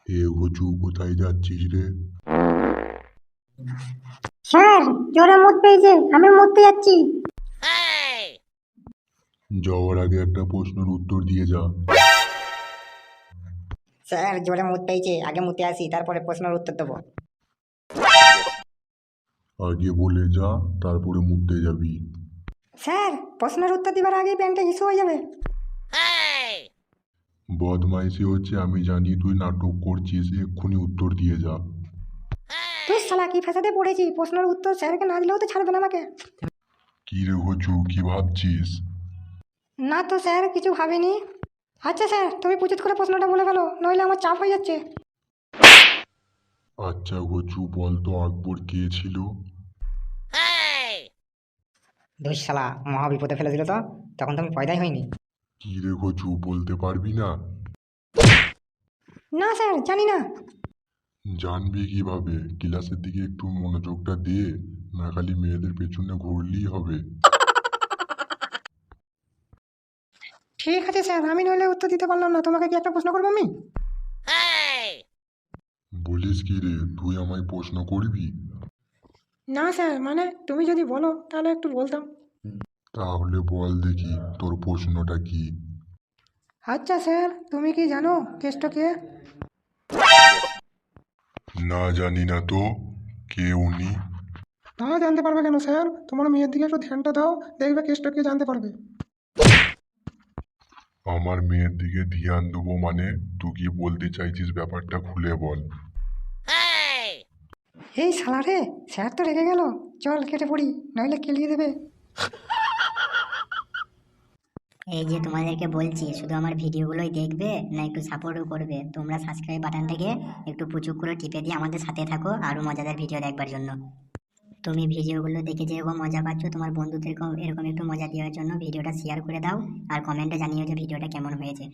এ ঘুচু, কোথায় যাচ্ছিস রে? স্যার, জোরে মুত পেয়েছে, আমি মুততে যাচ্ছি। যাওয়ার আগে একটা প্রশ্নের উত্তর দিয়ে যা। স্যার জোরে মুত পেয়েছে, আগে মুতে আসি তারপরে প্রশ্নের উত্তর দেবো। আগে বলে যা, তারপরে মুততে যাবি। স্যার প্রশ্নের উত্তর দিবার আগেই প্যান্টে ইস্যু হয়ে যাবে। বদমাইশি হচ্ছে, আমি জানি তুই নাটক করছিস, এক্ষুনি উত্তর দিয়ে যা। তুই শালা কি ফেসাতে পড়েছি, প্রশ্নের উত্তর স্যারকে না দিলেও তো ছাড়বে না আমাকে। কি রে ঘুচু, কি ভাবছিস? না তো স্যার, কিছু ভাবিনি। আচ্ছা স্যার, তুমি পুচুত করে প্রশ্নটা বলে ফেলো, নইলে আমার চাপ হয়ে যাচ্ছে। আচ্ছা ঘুচু, বল তো আকবর কে ছিল? দুই শালা মহা বিপদে ফেলে দিল তো, তখন তো আমি পয়দাই হইনি। কি রে ঘুচু, বলতে পারবি না? না স্যার, জানি না। জানবি কিভাবে? ক্লাসের দিকে একটু মনোযোগটা দে, না খালি মেয়েদের পেছনে ঘুরলেই হবে। ঠিক আছে স্যার, আমি নইলে উত্তর দিতে পারলাম না, তোমাকে কি একটা প্রশ্ন করবো আমি? বলিস কি রে, তুই আমায় প্রশ্ন করবি? না স্যার, মানে তুমি যদি বলো তাহলে একটু বলতাম। তাহলে বল দেখি, তোর প্রশ্নটা কি? আচ্ছা স্যার, তুমি কি জানো কেষ্ট কে? না জানি না তো, কে উনি? তা জানতে পারবে কেন স্যার, তোমার মেয়ের দিকে একটু ধ্যানটা দাও, দেখবে কেষ্ট কে জানতে পারবে। আমার মেয়ের দিকে ধ্যান দেবো মানে? তুই কি বলতে চাইছিস, ব্যাপারটা খুলে বল। এই শালা রে, স্যার তো রেগে গেল। চল কেটে পড়ি, নইলে কেলিয়ে দেবে। এই যে তোমাদেরকে বলছি, শুধু আমার ভিডিওগুলোই দেখবে না একটু সাপোর্টও করবে। তোমরা সাবস্ক্রাইব বাটনটাকে একটু পুচুক করে টিপে দিয়ে আমাদের সাথে থাকো আরও মজাদার ভিডিও দেখবার জন্য। তুমি ভিডিওগুলো দেখে যেরকম মজা পাচ্ছ, তোমার বন্ধুদেরকেও এরকম একটু মজা দেওয়ার জন্য ভিডিওটা শেয়ার করে দাও আর কমেন্টে জানিও যে ভিডিওটা কেমন হয়েছে।